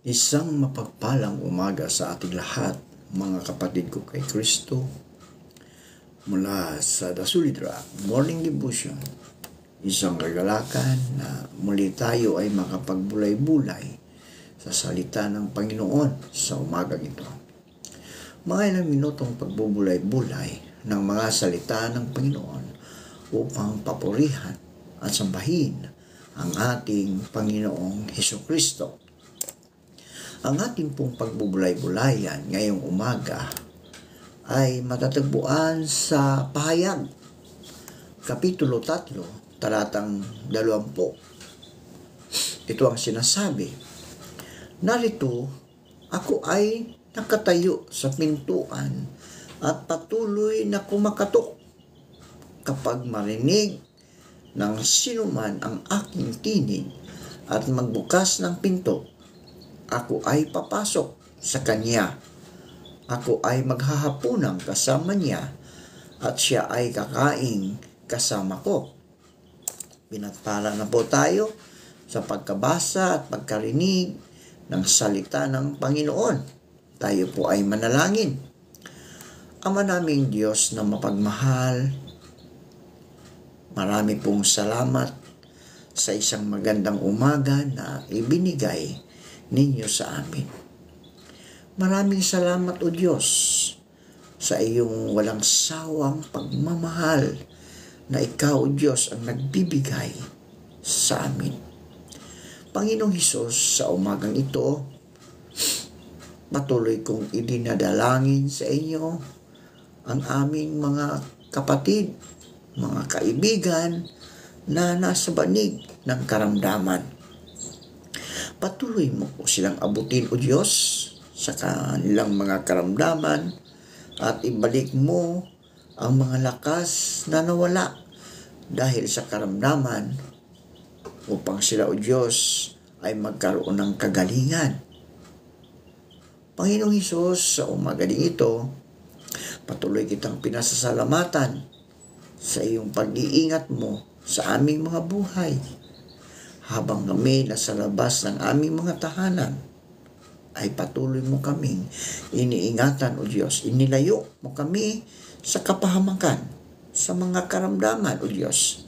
Isang mapagpalang umaga sa ating lahat, mga kapatid ko kay Kristo, mula sa The Solidra Morning Devotion. Isang kagalakan na muli tayo ay makapagbulay-bulay sa salita ng Panginoon sa umagang ito. Mga ilang minutong pagbubulay-bulay ng mga salita ng Panginoon upang papurihan at sambahin ang ating Panginoong Hesukristo. Ang ating pong pagbubulay-bulayan ngayong umaga ay matatagpuan sa Pahayag, Kapitulo 3, talatang 20. Ito ang sinasabi, "Narito, ako ay nakatayo sa pintuan at patuloy na kumakatok. Kapag marinig ng sinuman ang aking tinig at magbukas ng pinto, ako ay papasok sa kanya. Ako ay maghahapunang kasama niya at siya ay kakain kasama ko." Pinagpala na po tayo sa pagkabasa at pagkarinig ng salita ng Panginoon. Tayo po ay manalangin. Ama naming Diyos na mapagmahal, marami pong salamat sa isang magandang umaga na ibinigay ninyo sa amin. Maraming salamat, O Diyos, sa iyong walang sawang pagmamahal na ikaw, O Diyos, ang nagbibigay sa amin. Panginoong Hesus, sa umagang ito, patuloy kong idinadalangin sa inyo ang aming mga kapatid, mga kaibigan na nasa banig ng karamdaman. Patuloy mo po silang abutin, O Diyos, sa kanilang mga karamdaman at ibalik mo ang mga lakas na nawala dahil sa karamdaman upang sila, O Diyos, ay magkaroon ng kagalingan. Panginoong Hesus, sa umaga din ito, patuloy kitang pinasasalamatan sa iyong pag-iingat mo sa aming mga buhay. Habang kami nasa labas ng aming mga tahanan, ay patuloy mo kaming iniingatan, O Diyos. Inilayo mo kami sa kapahamakan, sa mga karamdaman, O Diyos.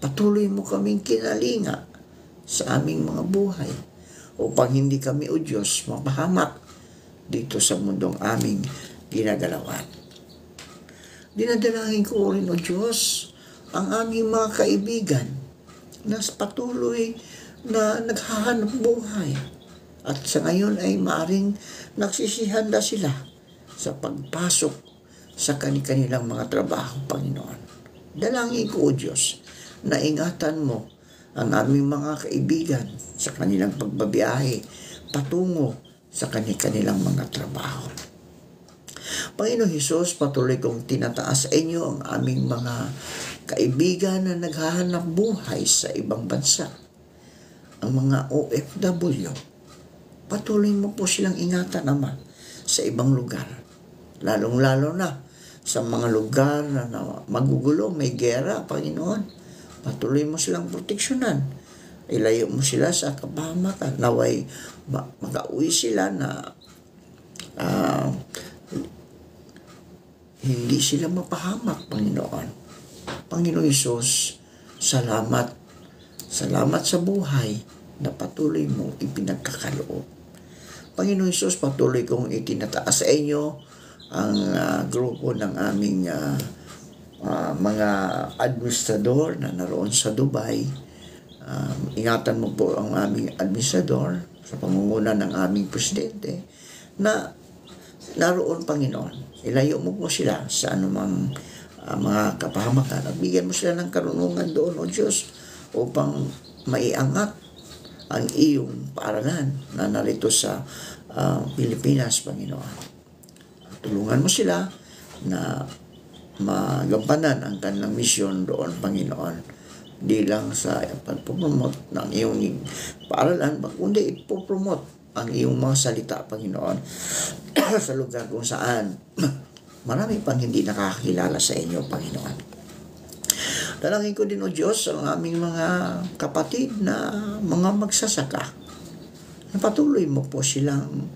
Patuloy mo kaming kinalinga sa aming mga buhay upang hindi kami, O Diyos, mapahamak dito sa mundong aming ginagalawan. Dinadalangin ko rin, O Diyos, ang aming mga kaibigan na patuloy na naghahanap buhay at sa ngayon ay maaring nagsisihanda sila sa pagpasok sa kanilang mga trabaho, Panginoon. Dalangin ko, O Diyos, na ingatan mo ang aming mga kaibigan sa kanilang pagbabiyahe patungo sa kanilang mga trabaho. Panginoon Hesus, patuloy kong tinataas sa inyo ang aming mga kaibigan na naghahanap buhay sa ibang bansa, ang mga OFW. Patuloy mo po silang ingatan, Ama, sa ibang lugar, lalong-lalo na sa mga lugar na magugulo, may gera, Panginoon. Patuloy mo silang proteksyonan. Ilayo mo sila sa kapahamakan. Naway makauwi sila na hindi sila mapahamak, Panginoon. Panginoon Hesus, salamat. Salamat sa buhay na patuloy mong ipinagkakaloob. Panginoon Hesus, patuloy kong itinataas sa inyo ang grupo ng aming mga administrador na naroon sa Dubai. Ingatan mo po ang aming administrador sa pangunguna ng aming presidente na naroon, Panginoon. Ilayo mo po sila sa anumang mga kapahamakan at bigyan mo sila ng karunungan doon, O Diyos, upang maiangat ang iyong paaralan na narito sa Pilipinas, Panginoon. Tulungan mo sila na magampanan ang kanilang misyon doon, Panginoon. Di lang sa pagpopromote ng iyong paaralan, kundi ipopromote ang iyong mga salita, Panginoon, sa lugar kung saan marami pang hindi nakakilala sa inyo, Panginoon. Dalangin ko din, O Diyos, ang aming mga kapatid na mga magsasaka na patuloy mo po silang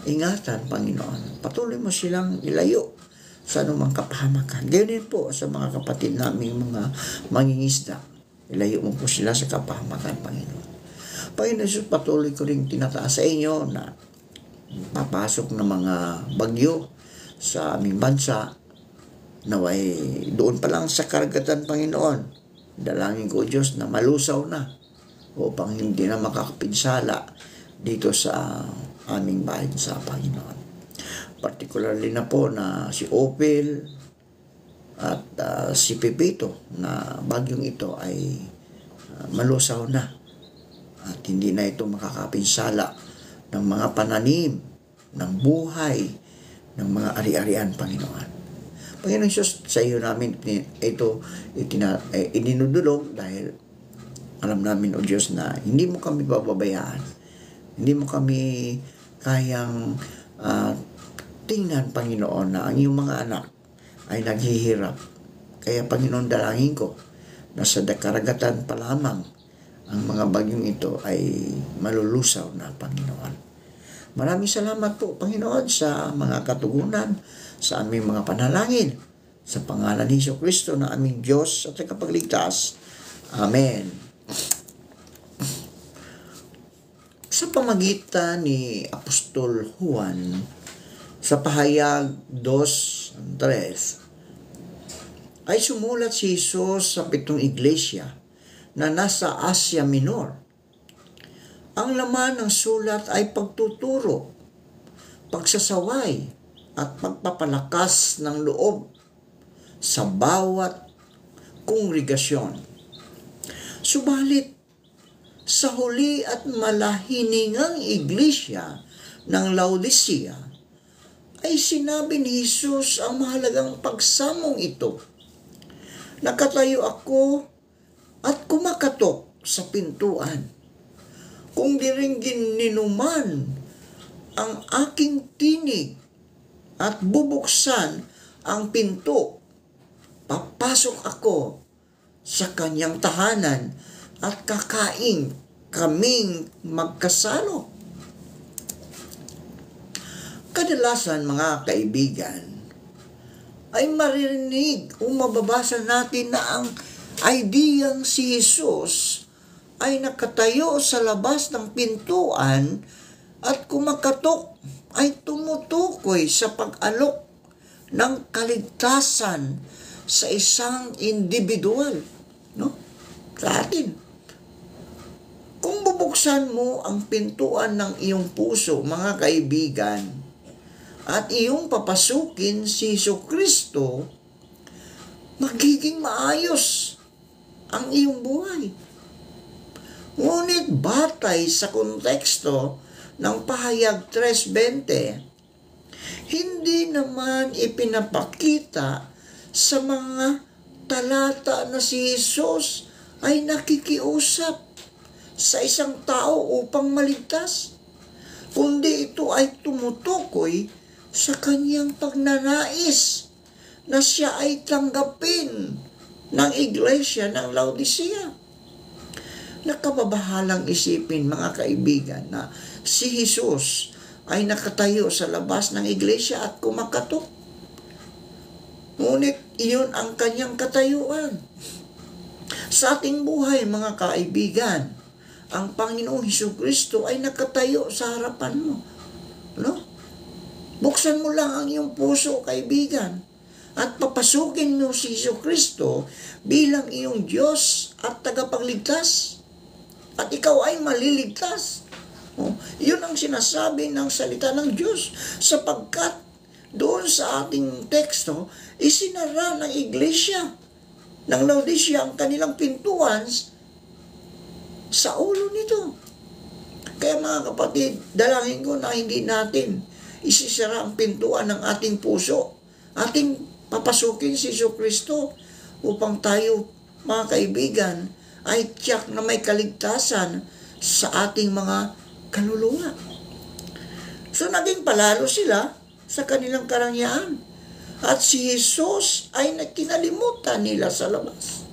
ingatan, Panginoon. Patuloy mo silang ilayo sa anumang kapahamakan. Gayon din po sa mga kapatid naming mga mangingisda. Ilayo mo po sila sa kapahamakan, Panginoon. Panginoon Jesus, patuloy ko rin tinataas sa inyo na papasok na mga bagyo sa aming bansa. Naway doon pa lang sa karagatan, Panginoon. Dalangin ko, Diyos, na malusaw na upang hindi na makakapinsala dito sa aming bayan sa Panginoon. Particularly na po na si Opel at si Pepito na bagyong ito ay malusaw na at hindi na ito makakapinsala ng mga pananim, ng buhay, ng mga ari-arian, Panginoon. Panginoon Diyos, sa iyo namin ito ininudulog dahil alam namin, O Diyos, na hindi mo kami bababayaan. Hindi mo kami kayang tingnan, Panginoon, na ang iyong mga anak ay naghihirap. Kaya, Panginoon, dalangin ko na sa karagatan pa lamang ang mga bagyong ito ay malulusaw na, Panginoon. Maraming salamat po, Panginoon, sa mga katugunan, sa aming mga panalangin. Sa pangalan ni Jesucristo na aming Diyos at tagapagligtas. Amen. Sa pamagitan ni Apostol Juan, sa pahayag 2:3, ay sumulat si Jesus sa 7 iglesia na nasa Asia Minor. Ang laman ng sulat ay pagtuturo, pagsasaway, at pagpapalakas ng loob sa bawat kongregasyon. Subalit, sa huli at malahiningang iglesia ng Laodicea, ay sinabi ni Jesus ang mahalagang pagsamong ito. Nakatayo ako at kumakatok sa pintuan. Kung di rin gininuman ang aking tinig at bubuksan ang pinto, papasok ako sa kanyang tahanan at kakain kaming magkasalo. Kadalasan, mga kaibigan, ay maririnig o mababasa natin na ang ideyang si Jesus ay nakatayo sa labas ng pintuan at kumakatok ay tumutukoy sa pag-alok ng kaligtasan sa isang individual, no? Sa atin. Kung bubuksan mo ang pintuan ng iyong puso, mga kaibigan, at iyong papasukin si Jesucristo, magiging maayos ang iyong buhay. Ngunit batay sa konteksto ng pahayag 3:20, hindi naman ipinapakita sa mga talata na si Jesus ay nakikiusap sa isang tao upang maligtas, kundi ito ay tumutukoy sa kanyang pagnanais na siya ay tanggapin ng iglesia ng Laodicea. Nakababahalang isipin, mga kaibigan, na si Jesus ay nakatayo sa labas ng iglesia at kumakatok. Ngunit iyon ang kanyang katayuan. Sa ating buhay, mga kaibigan, ang Panginoong Jesucristo ay nakatayo sa harapan mo. No? Buksan mo lang ang iyong puso, kaibigan, at papasukin mo si Jesucristo bilang iyong Diyos at tagapagligtas. At ikaw ay maliligtas. Yun ang sinasabi ng salita ng Diyos, sapagkat doon sa ating teksto, isinara ng iglesia ng Laodicea ang kanilang pintuan sa ulo nito. Kaya, mga kapatid, dalangin ko na hindi natin isisara ang pintuan ng ating puso. Ating papasukin si Jesucristo upang tayo, mga kaibigan, ay tiyak na may kaligtasan sa ating mga kaluluwa. So, naging palalo sila sa kanilang karangyaan. At si Jesus ay kinalimutan nila sa labas.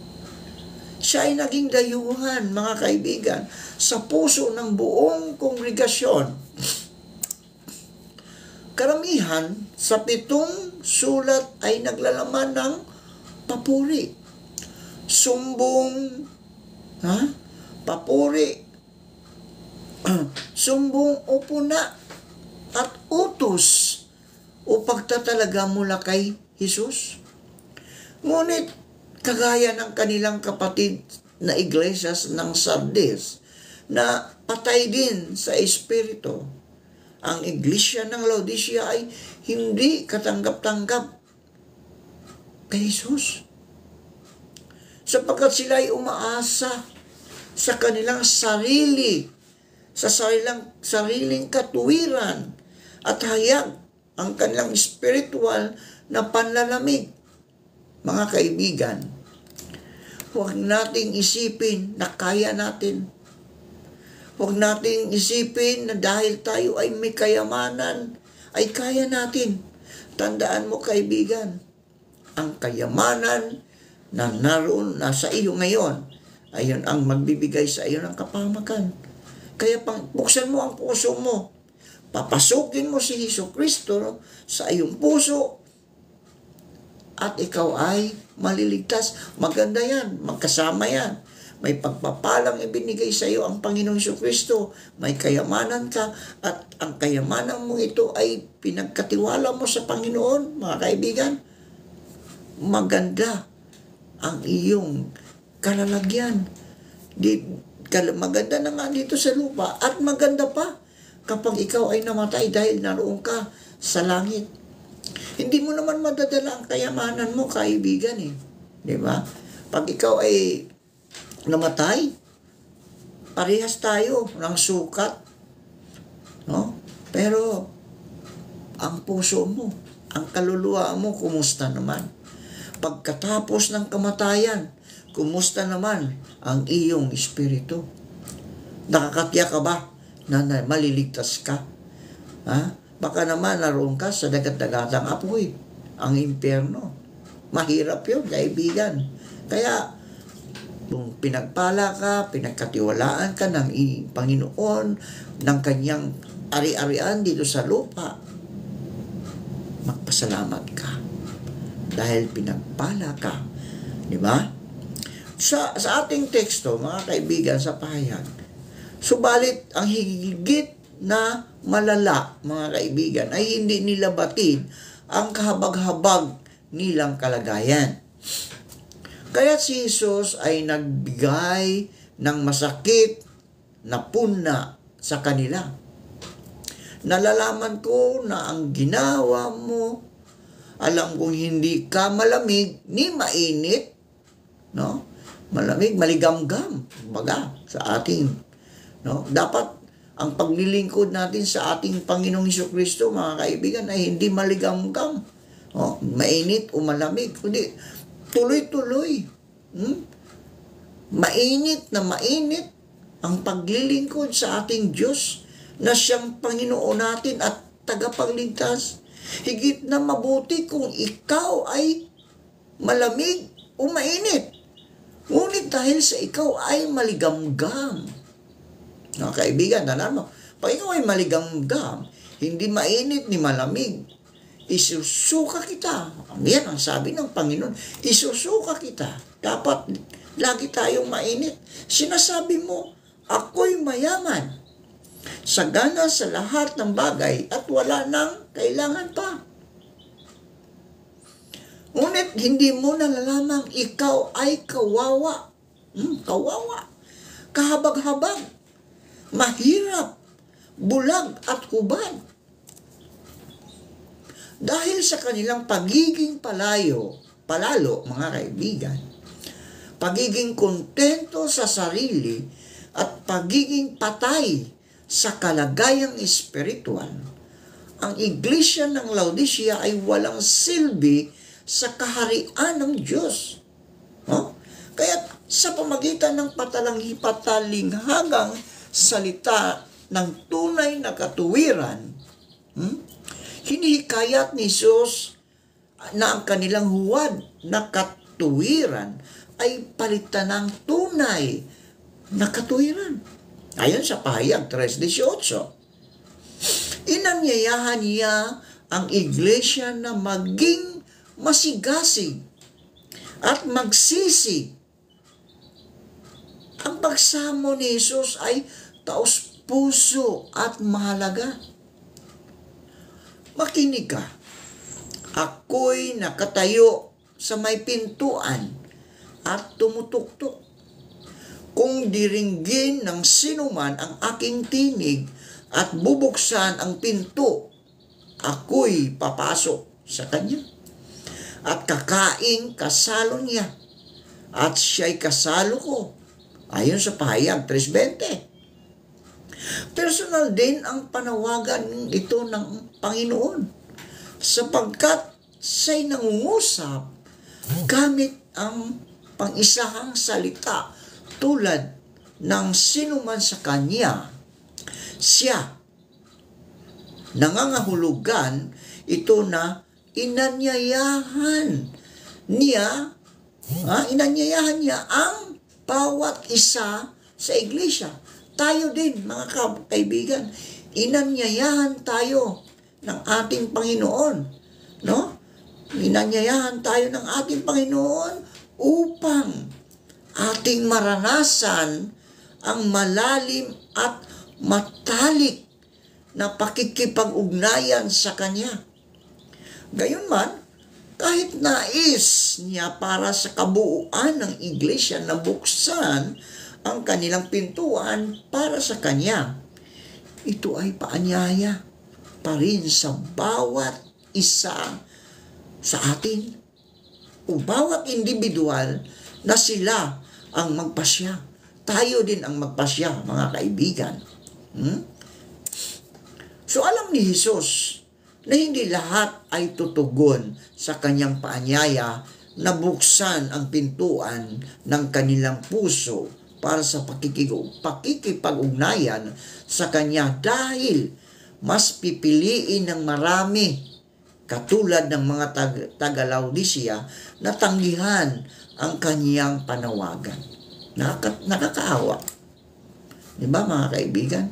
Siya ay naging dayuhan, mga kaibigan, sa puso ng buong kongregasyon. Karamihan sa 7 sulat ay naglalaman ng papuri, sumbong, papuri, sumbong o puna at utos o pagtatalaga mula kay Jesus. Ngunit, kagaya ng kanilang kapatid na iglesias ng Sardis na patay din sa espiritu, ang iglesia ng Laodicea ay hindi katanggap-tanggap kay Jesus. Sapagkat sila ay umaasa sa kanilang sarili, sa sariling katuwiran at hayag ang kanilang spiritual na panlalamig. Mga kaibigan, huwag nating isipin na kaya natin. Huwag nating isipin na dahil tayo ay may kayamanan, ay kaya natin. Tandaan mo, kaibigan, ang kayamanan na naroon na sa iyo ngayon, ayun ang magbibigay sa iyo ng kapahamakan. Kaya buksan mo ang puso mo. Papasukin mo si Jesucristo sa iyong puso at ikaw ay maliligtas. Maganda yan, magkasama yan. May pagpapalang ibinigay sa iyo ang Panginoong Jesucristo. May kayamanan ka at ang kayamanan mo ito ay pinagkatiwala mo sa Panginoon, mga kaibigan. Maganda ang iyong kalalagyan. Maganda na nga dito sa lupa at maganda pa kapag ikaw ay namatay dahil naroon ka sa langit. Hindi mo naman madadala ang kayamanan mo, kaibigan eh. Di ba? Pag ikaw ay namatay, parehas tayo ng sukat. No? Pero, ang puso mo, ang kaluluwa mo, kumusta naman? Pagkatapos ng kamatayan, kumusta naman ang iyong espiritu? Nakakatiyak ka ba na maliligtas ka? Baka naman naroon ka sa dagat-dagatang apoy, ang impyerno. Mahirap yun, kaibigan. Kaya, kung pinagpala ka, pinagkatiwalaan ka ng Panginoon, ng kanyang ari-arian dito sa lupa, magpasalamat ka. Dahil pinagpala ka. Di ba? Sa ating teksto, mga kaibigan, sa pahayag, subalit ang higit na malala, mga kaibigan, ay hindi nila batid ang kahabag-habag nilang kalagayan. Kaya si Jesus ay nagbigay ng masakit na puna sa kanila. Nalalaman ko na ang ginawa mo, alam kong hindi ka malamig ni mainit, no? Malamig, maligamgam, baga, sa ating, no? Dapat ang paglilingkod natin sa ating Panginoong Jesucristo, mga kaibigan, ay hindi maligamgam, no? Mainit o malamig, kundi tuloy-tuloy. Mainit na mainit ang paglilingkod sa ating Diyos na siyang Panginoon natin at tagapagligtas. Higit na mabuti kung ikaw ay malamig o mainit. Ngunit dahil sa ikaw ay maligamgam. Mga kaibigan, alam mo, pag ikaw ay maligamgam, hindi mainit ni malamig, isusuka kita. Yan ang sabi ng Panginoon, isusuka kita. Dapat lagi tayong mainit. Sinasabi mo, ako'y mayaman, sagana sa lahat ng bagay at wala nang kailangan pa. Ngunit hindi mo nalalamang ikaw ay kawawa. Kawawa. Kahabag-habag. Mahirap. Bulag at hubad. Dahil sa kanilang pagiging palalo, mga kaibigan, pagiging kontento sa sarili at pagiging patay sa kalagayang espiritual, ang iglesia ng Laodicea ay walang silbi sa kaharian ng Diyos. Kaya sa pamagitan ng patalinghang salita ng tunay na katuwiran, hinihikayat ni Jesus na ang kanilang huwad na katuwiran ay palitan ng tunay na katuwiran. Ayon sa pahayag 3:18. Inanyayahan niya ang iglesia na maging masigasig at magsisi. Ang pagsamo ni Jesus ay taos-puso at mahalaga. Makinig ka. Ako'y nakatayo sa may pintuan at tumutuktok. Kung diringgin ng sinuman ang aking tinig at bubuksan ang pinto, ako'y papasok sa kanya at kakain kasalo niya at siya'y kasalo ko. Ayon sa pahayag 3:20. Personal din ang panawagan ito ng Panginoon sapagkat siya'y nangungusap gamit ang pang-isahang salita tulad ng sinuman sa kanya. Siya nangangahulugan ito na inanyayahan niya ang bawat isa sa iglesia. Tayo din, mga kaibigan, inanyayahan tayo ng ating Panginoon, no? Inanyayahan tayo ng ating Panginoon upang ating maranasan ang malalim at matalik na pakikipag-ugnayan sa Kanya. Gayunman, kahit nais niya para sa kabuuan ng iglesia na buksan ang kanilang pintuan para sa Kanya, ito ay paanyaya pa rin sa bawat isa sa atin o bawat individual na sila ang magpasya. Tayo din ang magpasya, mga kaibigan. So alam ni Jesus na hindi lahat ay tutugon sa kanyang paanyaya na buksan ang pintuan ng kanilang puso para sa pakikipag-ugnayan sa kanya dahil mas pipiliin ng marami katulad ng mga taga-Laodicea na tanggihan ang kanyang panawagan. Nakakaawa. Diba, mga kaibigan?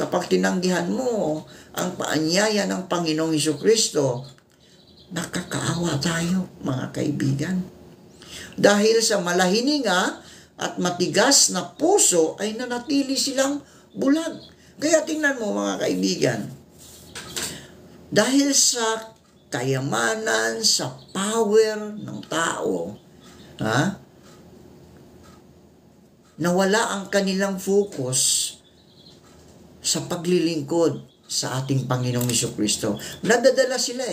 Kapag tinanggihan mo ang paanyaya ng Panginoong Hesukristo, nakakaawa tayo, mga kaibigan. Dahil sa malahininga at matigas na puso ay nanatili silang bulag. Kaya tingnan mo, mga kaibigan, dahil sa kayamanan, sa power ng tao, nawala ang kanilang focus sa paglilingkod sa ating Panginoong Hesukristo. Nadadala sila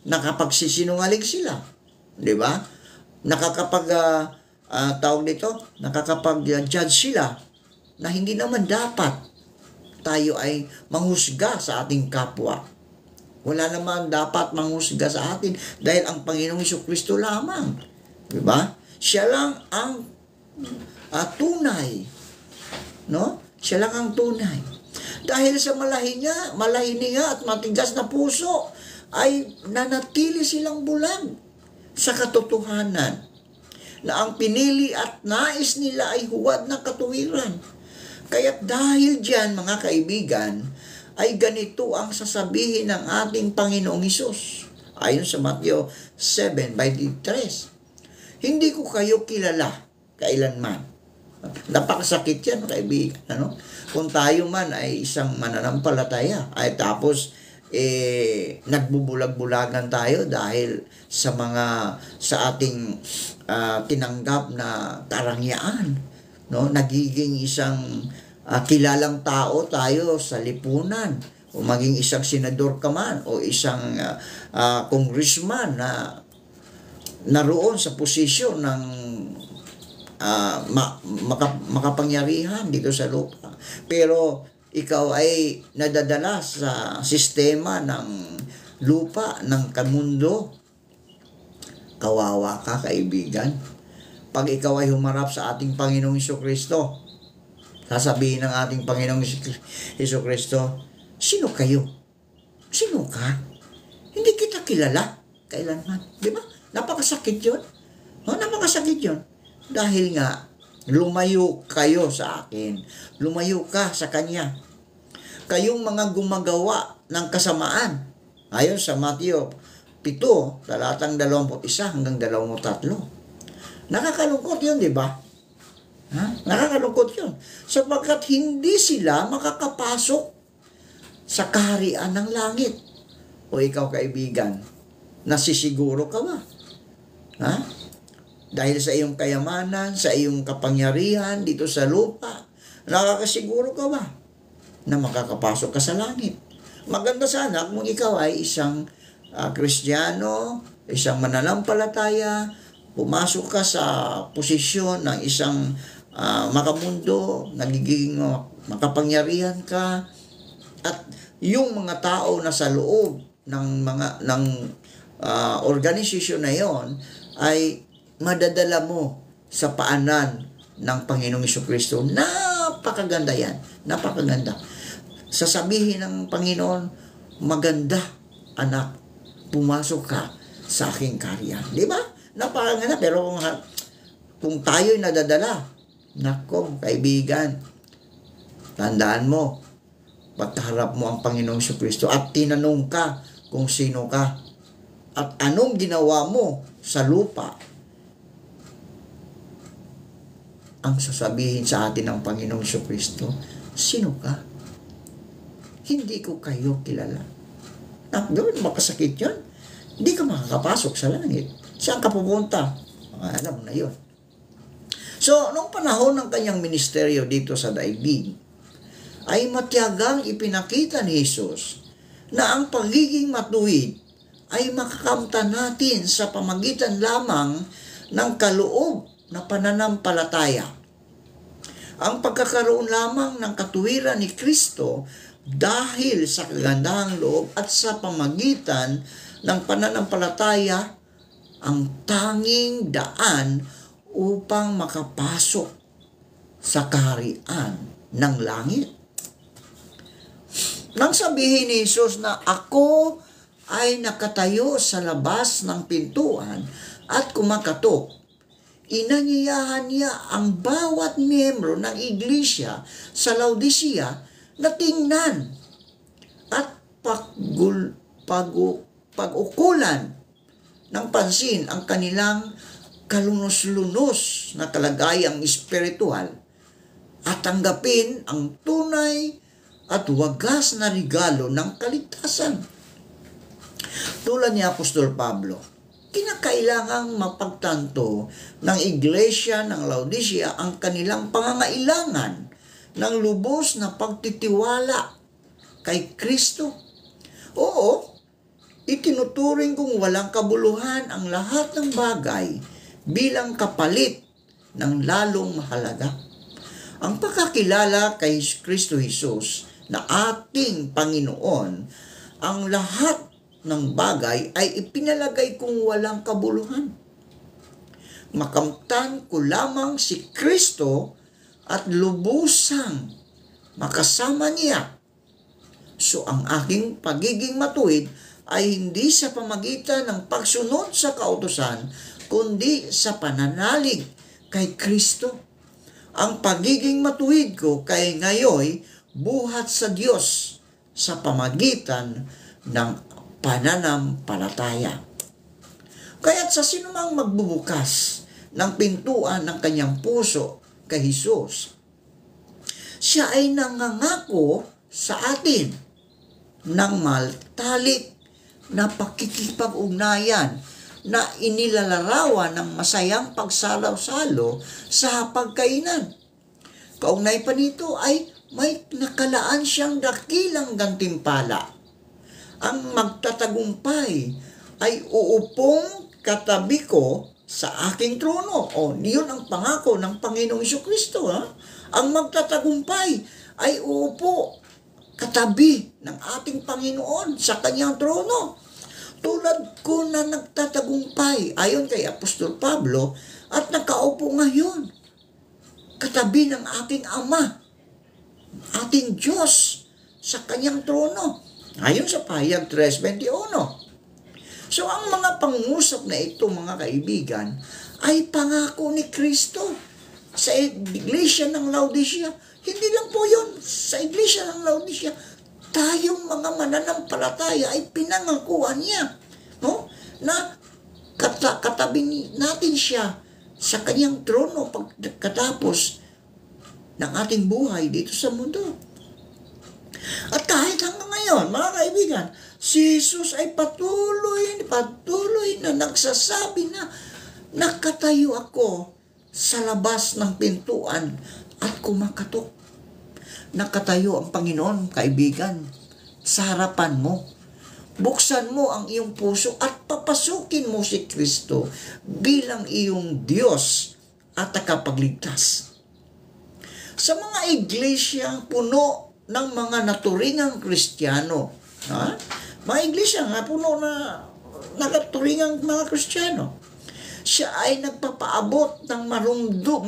nakapagsisinungaling sila. Di ba? Nakakapag-judge sila na hindi naman dapat tayo ay manghusga sa ating kapwa. Wala naman dapat manghusga sa atin dahil ang Panginoong Hesukristo lamang. Di ba? Siya lang ang tunay. No? Siya lang ang tunay. Dahil sa malahininga at matigas na puso, ay nanatili silang bulag sa katotohanan na ang pinili at nais nila ay huwad ng katuwiran. Kaya't dahil diyan, mga kaibigan, ay ganito ang sasabihin ng ating Panginoong Hesus. Ayon sa Mateo 7:23. Hindi ko kayo kilala kailanman. Napakasakit yan, kaibigan. Kung tayo man ay isang mananampalataya, ay tapos nagbubulag-bulagan tayo dahil sa ating tinanggap na karangyaan, no? Nagiging isang kilalang tao tayo sa lipunan, o maging isang senador ka man o isang congressman na naroon sa posisyon ng makapangyarihan dito sa lupa. Pero ikaw ay nadadala sa sistema ng lupa, ng kamundo. Kawawa ka, kaibigan. Pag ikaw ay humarap sa ating Panginoong Hesukristo, sasabihin ng ating Panginoong Hesukristo, sino kayo? Sino ka? Hindi kita kilala kailanman. Di ba? Napakasakit yun. Napakasakit yun. Dahil nga, lumayo kayo sa akin. Lumayo ka sa Kanya. Kayong mga gumagawa ng kasamaan. Ayon sa Mateo 7, talatang 21 hanggang 23. Nakakalungkot yun, di ba? Nakakalungkot yun. Sapagkat hindi sila makakapasok sa kaharian ng langit. O ikaw, kaibigan, nasisiguro ka ba? Dahil sa iyong kayamanan, sa iyong kapangyarihan dito sa lupa, nakakasiguro ka ba na makakapasok ka sa langit? Maganda sana kung ikaw ay isang Kristiyano, isang mananampalataya, pumasok ka sa posisyon ng isang makamundo, nagiging makapangyarihan ka, at yung mga tao na sa loob ng organisasyon na yon ay madadala mo sa paanan ng Panginoong Jesucristo. Napakaganda yan. Napakaganda. Sasabihin ng Panginoon, maganda, anak, pumasok ka sa aking kaharian. Di ba? Napakaganda. Pero kung tayo'y nadadala, nako, kaibigan, tandaan mo, pagkaharap mo ang Panginoong Jesucristo at tinanong ka kung sino ka at anong ginawa mo sa lupa, ang sasabihin sa atin ng Panginoong Jesucristo, sino ka? Hindi ko kayo kilala. Gawin makasakit yun. Hindi ka makakapasok sa langit. Saan ka pupunta? Alam mo na yun. So, noong panahon ng kanyang ministeryo dito sa daigdig, ay matiyagang ipinakita ni Jesus na ang pagiging matuwid ay makakamtan natin sa pamagitan lamang ng kaloob na pananampalataya. Ang pagkakaroon lamang ng katuwiran ni Kristo dahil sa kagandahang loob at sa pamagitan ng pananampalataya ang tanging daan upang makapasok sa kaharian ng langit. Nang sabihin ni Jesus na ako ay nakatayo sa labas ng pintuan at kumakatok, inanyayahan niya ang bawat miyembro ng iglesia sa Laodicea na tingnan at pag-ukulan ng pansin ang kanilang kalunos-lunos na kalagayang espiritual at tanggapin ang tunay at wagas na regalo ng kaligtasan. Tulad ni Apostol Pablo, kinakailangang mapagtanto ng iglesia ng Laodicea ang kanilang pangangailangan ng lubos na pagtitiwala kay Kristo. Oo, itinuturing kong walang kabuluhan ang lahat ng bagay bilang kapalit ng lalong mahalaga. Ang pagkakilala kay Kristo Jesus na ating Panginoon, ang lahat ng bagay ay ipinalagay kong walang kabuluhan. Makamtan ko lamang si Kristo at lubusang makasama niya. So ang aking pagiging matuwid ay hindi sa pamagitan ng pagsunod sa kautusan, kundi sa pananalig kay Kristo. Ang pagiging matuwid ko kay ngayoy buhat sa Diyos sa pamagitan ng pananampalataya. Kaya't sa sinumang magbubukas ng pintuan ng kanyang puso kay Jesus, siya ay nangangako sa atin ng matalik na pakikipag-ugnayan na inilalarawan ng masayang pagsalaw-salo sa pagkainan. Kaugnay pa nito ay may nakalaan siyang dakilang gantimpala. Ang magtatagumpay ay uupong katabi ko sa aking trono. O, niyon ang pangako ng Panginoong Jesucristo. Ang magtatagumpay ay uupo katabi ng ating Panginoon sa kanyang trono. Tulad ko na nagtatagumpay, ayon kay Apostol Pablo, at nakaupo ngayon katabi ng ating Ama, ating Diyos, sa kanyang trono. Ayon sa Pahayag 3:21. So ang mga pangungusap na ito, mga kaibigan, ay pangako ni Kristo sa iglesia ng Laodicea. Hindi lang po yun, sa iglesia ng Laodicea, tayong mga mananampalataya ay pinangakuan niya, no? Na katabi natin siya sa kanyang trono pagkatapos ng ating buhay dito sa mundo. At kahit hanggang ngayon, mga kaibigan, si Jesus ay patuloy na nagsasabi na nakatayo ako sa labas ng pintuan at kumakatok. Nakatayo ang Panginoon, kaibigan, sa harapan mo. Buksan mo ang iyong puso at papasukin mo si Kristo bilang iyong Diyos at takapagligtas. Sa mga iglesyang puno ng mga naturingang Kristiyano, mga iglesia nga puno na naturingang mga Kristiyano, siya ay nagpapaabot ng marugdog,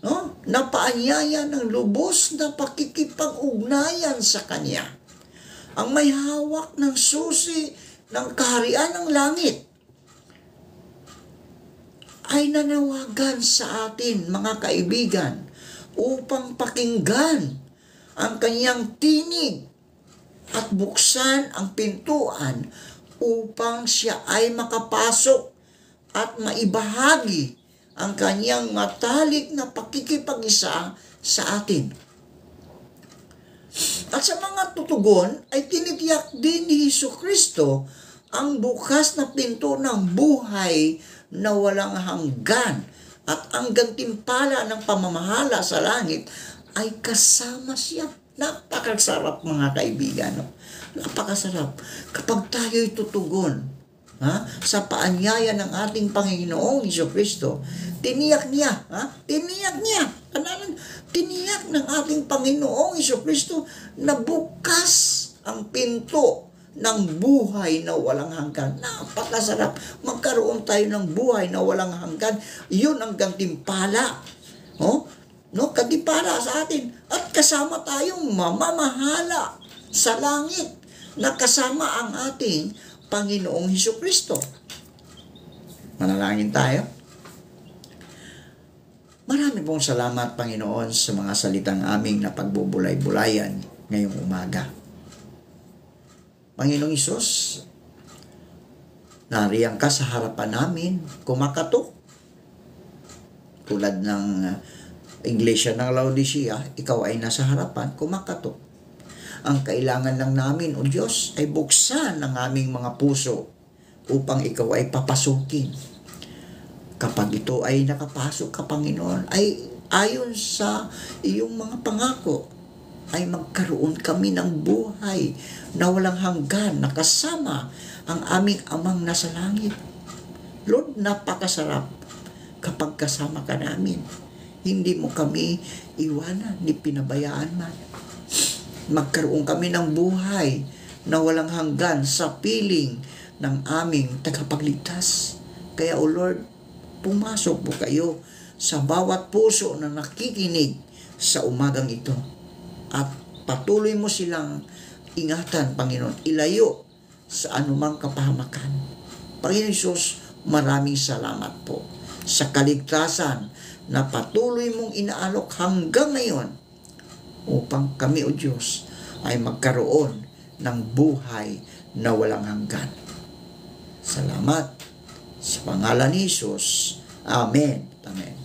no? Na paanyaya ng lubos na pakikipag-ugnayan sa Kanya. Ang may hawak ng susi ng kaharian ng langit ay nanawagan sa atin, mga kaibigan, upang pakinggan ang Kanyang tinig at buksan ang pintuan upang siya ay makapasok at maibahagi ang Kanyang matalik na pakikipag-isa sa atin. At sa mga tutugon ay tinitiyak din ni Jesucristo ang bukas na pinto ng buhay na walang hanggan, at ang gantimpala ng pamamahala sa langit ay kasama siya. Napakasarap, mga kaibigan. No? Napakasarap kapag tayo'y tutugon sa paanyaya ng ating Panginoong Jesucristo. Tiniyak niya, tiniyak ng ating Panginoong Jesucristo na bukas ang pinto ng buhay na walang hanggan. Napakasarap magkaroon tayo ng buhay na walang hanggan. Yun ang gantimpala. Gantimpala sa atin. At kasama tayong mamamahala sa langit na kasama ang ating Panginoong Jesucristo. Manalangin tayo. Marami pong salamat, Panginoon, sa mga salitang aming na pagbubulay-bulayan ngayong umaga. Panginoong Hesus, nariyan ka sa harapan namin, kumakatok. Tulad ng iglesia ng Laodicea, ikaw ay nasa harapan, kumakatok. Ang kailangan lang namin, O Diyos, ay buksan ang aming mga puso upang ikaw ay papasukin. Kapag ito ay nakapasok ka, Panginoon, ay ayon sa iyong mga pangako, ay magkaroon kami ng buhay na walang hanggan, na kasama ang aming Amang nasa langit. Lord, napakasarap kapag kasama ka namin. Hindi mo kami iwanan, ni pinabayaan man. Magkaroon kami ng buhay na walang hanggan sa piling ng aming tagapagligtas. Kaya, O Lord, pumasok po kayo sa bawat puso na nakikinig sa umagang ito. At patuloy mo silang ingatan, Panginoon, ilayo sa anumang kapahamakan. Panginoon Hesus, maraming salamat po sa kaligtasan na patuloy mong inaalok hanggang ngayon upang kami, O Diyos, ay magkaroon ng buhay na walang hanggan. Salamat sa pangalan ni Jesus. Amen. Amen.